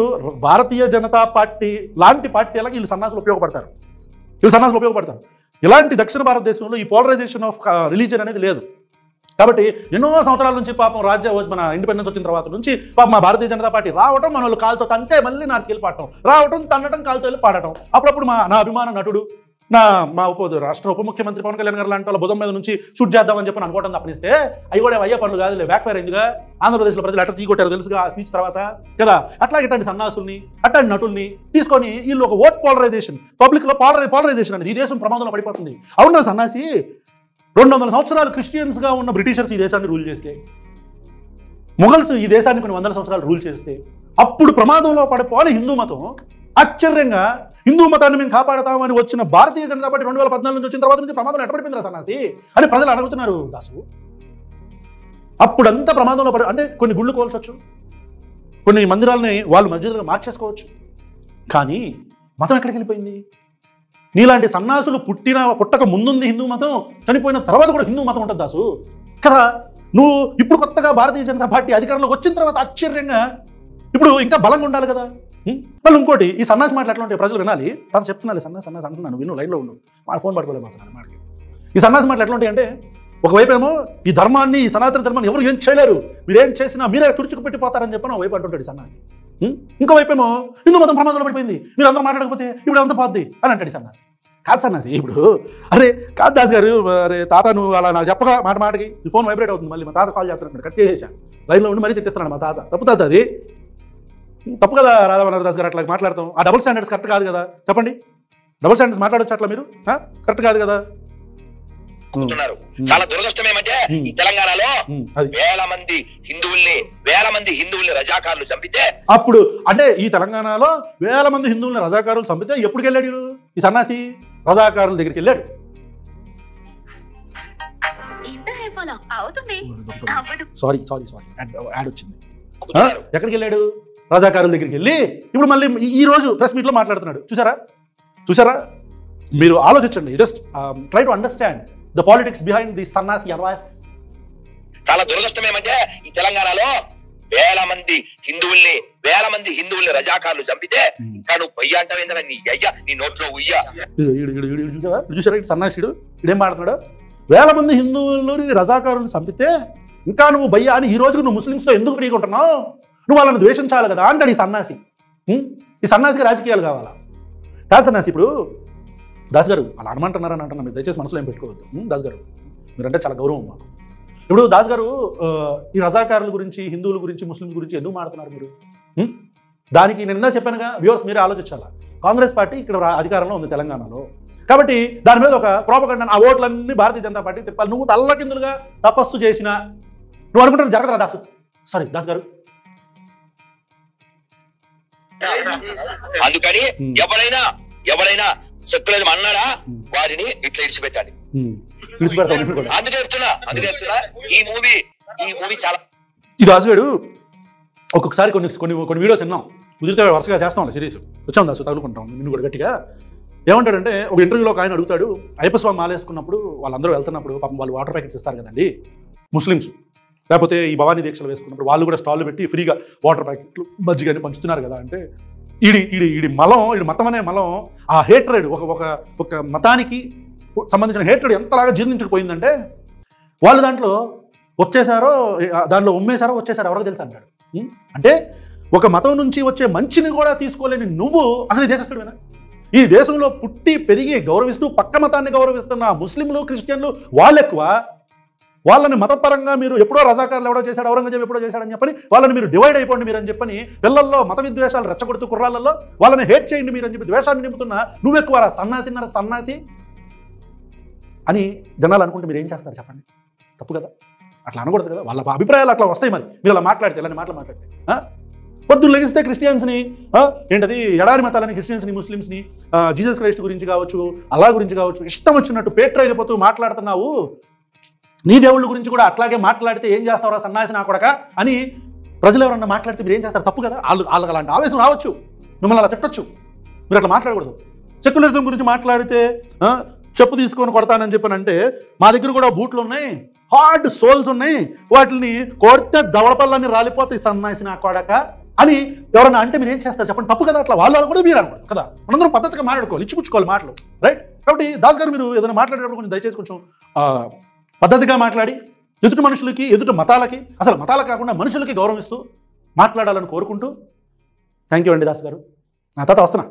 భారతీయ జనతా పార్టీ లాంటి పార్టీలకు వీళ్ళు సన్నాసులు ఉపయోగపడతారు. ఇలాంటి దక్షిణ భారతదేశంలో ఈ పోలరైజేషన్ ఆఫ్ రిలీజియన్ అనేది లేదు. కాబట్టి ఎన్నో సంవత్సరాల నుంచి పాపం మన ఇండిపెండెన్స్ వచ్చిన తర్వాత నుంచి పాపం మా భారతీయ జనతా పార్టీ రావటం, మన వాళ్ళు కాలుతో తంటే మళ్ళీ నాకు వెళ్ళి పాడటం, రావటం తన్నటం, కాలుతో వెళ్ళి పాడటం. అప్పుడప్పుడు నా అభిమాన నటుడు మా రాష్ట్ర ఉప ముఖ్యమంత్రి పవన్ కళ్యాణ్ గారు లాంటి వాళ్ళ భుజం మీద నుంచి షూట్ చేద్దామని చెప్పి అనుకోవడం తప్పనిస్తే అవి కూడా అయ్యే పనులు కాదు. బ్యాక్ ఫైర్ అయిందిగా. ఆంధ్రప్రదేశ్లో ప్రజలు ఎట్లా తీగొట్టారు తెలుసుగా ఆ స్పీచ్ తర్వాత కదా. అట్లా ఇట్లాంటి సన్నాసుల్ని అట్లాంటి నటుల్ని తీసుకొని వీళ్ళు ఒక ఓట్ పోలరైజేషన్, పబ్లిక్లో పోలరైజేషన్ అనేది ఈ దేశం ప్రమాదంలో పడిపోతుంది. అవునా సన్నాసి? 200 సంవత్సరాలు క్రిస్టియన్స్గా ఉన్న బ్రిటిషర్స్ ఈ దేశాన్ని రూల్ చేస్తే, మొఘల్స్ ఈ దేశాన్ని కొన్ని వందల సంవత్సరాలు రూల్ చేస్తే, అప్పుడు ప్రమాదంలో పడిపోవాలి హిందూ మతం. ఆశ్చర్యంగా హిందూ మతాన్ని మేము కాపాడతామని వచ్చిన భారతీయ జనతా పార్టీ 2014 నుంచి వచ్చిన తర్వాత నుంచి ప్రమాదంలో ఎట్టబడిపోయిందిరా సన్నాసి అని ప్రజలు అడుగుతున్నారు దాసు. అప్పుడంతా ప్రమాదంలో అంటే కొన్ని గుళ్ళు కోల్చొచ్చు, కొన్ని మందిరాలని వాళ్ళు మస్జిద్లుగా మార్చేసుకోవచ్చు, కానీ మతం ఎక్కడికి వెళ్ళిపోయింది? నీలాంటి సన్నాసులు పుట్టక ముందుంది హిందూ మతం, చనిపోయిన తర్వాత కూడా హిందూ మతం ఉంటుంది దాసు కదా. నువ్వు ఇప్పుడు కొత్తగా భారతీయ జనతా పార్టీ అధికారంలోకి వచ్చిన తర్వాత ఆశ్చర్యంగా ఇప్పుడు ఇంకా బలంగా ఉండాలి కదా. మళ్ళీ ఇంకోటి, ఈ సన్నాసి మాటలు ఎట్లా ఉంటాయి ప్రజలు వినాలి. తను చెప్తున్నాను సన్నాసి అంటున్నాను, విను, లైన్లో ఉండు, మా ఫోన్ పట్టుకోలేకపోతున్నాను మాటకి. ఈ సన్నాసి మాటలు ఎట్లా ఉంటాయి అంటే, ఒకవైపు ఏమో ఈ ధర్మాన్ని, సనాతన ధర్మాన్ని ఎవరు ఏం చేయలేరు, మీరేం చేసినా మీరే తుడుచుకు పెట్టిపోతారని చెప్పిన వైపు అంటుంటాడు సన్నాసి. ఇంకోవైపు ఏమో హిందూ మతం ప్రమాదంలో పడిపోయింది, మీరు అందరూ మాట్లాడకపోతే ఇప్పుడు అంతా పోద్ది అని అంటాడు సన్నాసి. కాదు సన్నాసి, ఇప్పుడు అరే కాదు దాస్ గారు, అరే తాత నువ్వు అలా నాకు చెప్పగా మాటకి ఈ ఫోన్ వైబ్రేట్ అవుతుంది, మళ్ళీ మా తాత కాల్ చేస్తున్నాడు, కట్ చేసేసా, లైన్లో ఉండి మరీ తిట్టిస్తున్నాడు మా తాత. తప్పు తాత, అది తప్పు కదా రాధావనర్ దాస్ గారు అట్లా మాట్లాడతాం. ఆ డబుల్ స్టాండర్డ్స్ కరెక్ట్ కాదు కదా, చెప్పండి. డబుల్ స్టాండర్డ్స్ మాట్లాడొచ్చు అట్లా మీరు? కరెక్ట్ కాదు కదా. చాలా దురదృష్టం ఏమంటే ఈ తెలంగాణలో వేల మంది హిందువుల్ని రజాకారులు చంపితే, అప్పుడు అంటే ఈ తెలంగాణలో వేల మంది హిందువుల్ని రజాకారులు చంపితే ఎప్పుడు వెళ్ళాడు ఈ సన్నాసి? రజాకారుల దగ్గరికి వెళ్ళాడు. సారీ యాడ్ వచ్చింది. ఎక్కడికి వెళ్ళాడు? రజాకారుల దగ్గరికి వెళ్ళి ఇప్పుడు మళ్ళీ ఈ రోజు ప్రెస్ మీట్లో మాట్లాడుతున్నాడు. చూసారా? మీరు ఆలోచించండి. Just try to understand the politics behind the సన్నాసి అడ్వైస్. చాలా దురదృష్టం ఏమంటే ఈ తెలంగాణలో వేల మంది హిందువుల్ని రజాకారులు చంపితే ఇంకా నువ్వు పొయ్య అంటావేందా? నీ అయ్యా నీ నోట్లో ఉయ్యా. చూసారా సన్నాసిడు ఇదేం మాట్లాడు? వేల మంది హిందువులని రజాకారులను చంపితే ఇంకా నువ్వు భయ్యా అని ఈ రోజుకు నువ్వు ముస్లిమ్స్తో ఎందుకు ఫ్రీగా ఉంటున్నావు? నువ్వు వాళ్ళని ద్వేషించాలి కదా అంటాడు ఈ సన్నాసి. ఈ సన్నాసికి రాజకీయాలు కావాలా? కాదు సన్నాసి. ఇప్పుడు దాస్ గారు అలా అనమంటున్నారని అంటున్నా, మీరు దయచేసి మనసులో ఏం పెట్టుకోవద్దు. దాస్ గారు మీరంటే చాలా గౌరవం మాకు. ఇప్పుడు దాస్ గారు ఈ రజాకారుల గురించి, హిందువుల గురించి, ముస్లిమ్స్ గురించి ఎందుకు మాట్లాడుతున్నారు మీరు? దానికి నేను ఇందా చెప్పానుగా, వ్యూవర్స్ మీరే ఆలోచించాలా. కాంగ్రెస్ పార్టీ ఇక్కడ అధికారంలో ఉంది తెలంగాణలో, కాబట్టి దాని మీద ఒక ప్రోపగండా, ఆ ఓట్లన్నీ భారతీయ జనతా పార్టీ తిప్పాలి. నువ్వు తల్లకిందులుగా తపస్సు చేసినా నువ్వు అనుకుంటాను జరగదా దాసు? సారీ దాస్ గారు. అందుకని ఎవరైనా సెక్యులరిజం అన్నాడా వారిని ఇట్లా ఇడిచిపెట్టాలి. అందుకే చెప్తున్నా ఈ మూవీ చాలా. ఈ దాసు గారు ఒక్కొక్కసారి కొన్ని వీడియోస్ విన్నాం, కుదిరితే వరుసగా చేస్తాం సిరీస్. వచ్చాం దాసు, తగులుకుంటాం నిన్ను కూడా గట్టిగా. ఏమంటాడంటే, ఒక ఇంటర్వ్యూలో ఒక ఆయన అడుగుతాడు, అయ్యప్ప స్వామి మాలేసుకున్నప్పుడు వాళ్ళందరూ వెళ్తున్నప్పుడు పాపం వాళ్ళు వాటర్ ప్యాకెట్స్ ఇస్తారు కదండి ముస్లిమ్స్, లేకపోతే ఈ భవానీ దీక్షలు వేసుకున్నప్పుడు వాళ్ళు కూడా స్టాల్ పెట్టి ఫ్రీగా వాటర్ ప్యాకెట్లు మజ్జిగని పంచుతున్నారు కదా అంటే, ఈడి మతం అనే మలం, ఆ హేట్రెడ్ ఒక మతానికి సంబంధించిన హేట్రెడ్ ఎంతలాగా జీర్ణించకపోయిందంటే వాళ్ళు దాంట్లో వచ్చేసారో దాంట్లో ఉమ్మేశారో వచ్చేసారో ఎవరికి తెలుసు అంటాడు. అంటే ఒక మతం నుంచి వచ్చే మంచిని కూడా తీసుకోలేని నువ్వు అసలు ఈ దేశస్తుడివేనా? ఈ దేశంలో పుట్టి పెరిగి గౌరవిస్తూ పక్క మతాన్ని గౌరవిస్తున్న ముస్లింలు క్రిస్టియన్లు వాళ్ళు ఎక్కువ. వాళ్ళని మతపరంగా మీరు ఎప్పుడో రజాకారులు ఎవడో చేశాడు, ఔరంగజేబు ఎప్పుడో చేశాడని చెప్పని వాళ్ళని మీరు డివైడ్ అయిపోండి మీరు అని చెప్పని పిల్లల్లో మత విద్వేషాలు రెచ్చగొడుతూ కుర్రాళ్ళల్లో వాళ్ళని హేట్ చేయండి మీరు అని చెప్పి ద్వేషాన్ని నింపుతున్నా నువ్వెక్కువ సన్నాసిన్నర సన్నాసి అని జనాలు అనుకుంటే మీరు ఏం చేస్తారు చెప్పండి? తప్పు కదా, అట్లా అనకూడదు కదా. వాళ్ళ అభిప్రాయాలు అట్లా వస్తాయి. మరి మీరు అలా మాట్లాడితే ఇలాంటి మాటలు మాట్లాడితే పొద్దున్న లెగిస్తే క్రిస్టియన్స్ని ఏంటది ఎడారి మతాలని క్రిస్టియన్స్ని ముస్లిమ్స్ని జీసస్ క్రైస్ట్ గురించి కావచ్చు, అల్లా గురించి కావచ్చు ఇష్టం వచ్చినట్టు పేట్రైపోతూ మాట్లాడుతున్నావు. నీ దేవుళ్ళ గురించి కూడా అట్లాగే మాట్లాడితే ఏం చేస్తావురా సన్నాసి నా కొడక అని ప్రజలు ఎవరన్నా మాట్లాడితే మీరు ఏం చేస్తారు? తప్పు కదా. వాళ్ళకి అలాంటి ఆవేశం రావచ్చు, మిమ్మల్ని అలా తిట్టొచ్చు. మీరు అట్లా మాట్లాడకూడదు. సెక్యులరిజం గురించి మాట్లాడితే చెప్పు తీసుకొని కొడతానని చెప్పానంటే మా దగ్గర కూడా బూట్లు ఉన్నాయి, హార్డ్ సోల్స్ ఉన్నాయి, వాటిని కొడితే దవడపల్లని రాలిపోతాయి సన్నాసి నా కొడక అని ఎవరన్నా అంటే మీరు ఏం చేస్తారు చెప్పండి? తప్పు కదా. అట్లా వాళ్ళు కూడా మీరు అనుకోండి కదా. మనందరం పద్ధతిగా మాట్లాడుకోవాలి, ఇచ్చిపుచ్చుకోవాలి మాటలు, రైట్? కాబట్టి దాస్ గారు మీరు ఏదైనా మాట్లాడేటప్పుడు కొంచెం దయచేసి కొంచెం పద్ధతిగా మాట్లాడి ఎదుటి మనుషులకి ఎదుటి మతాలకి అసలు మతాలు కాకుండా మనుషులకి గౌరవిస్తూ మాట్లాడాలని కోరుకుంటూ థ్యాంక్ యూ అండి దాస్ గారు. నా తాత వస్తున్నా.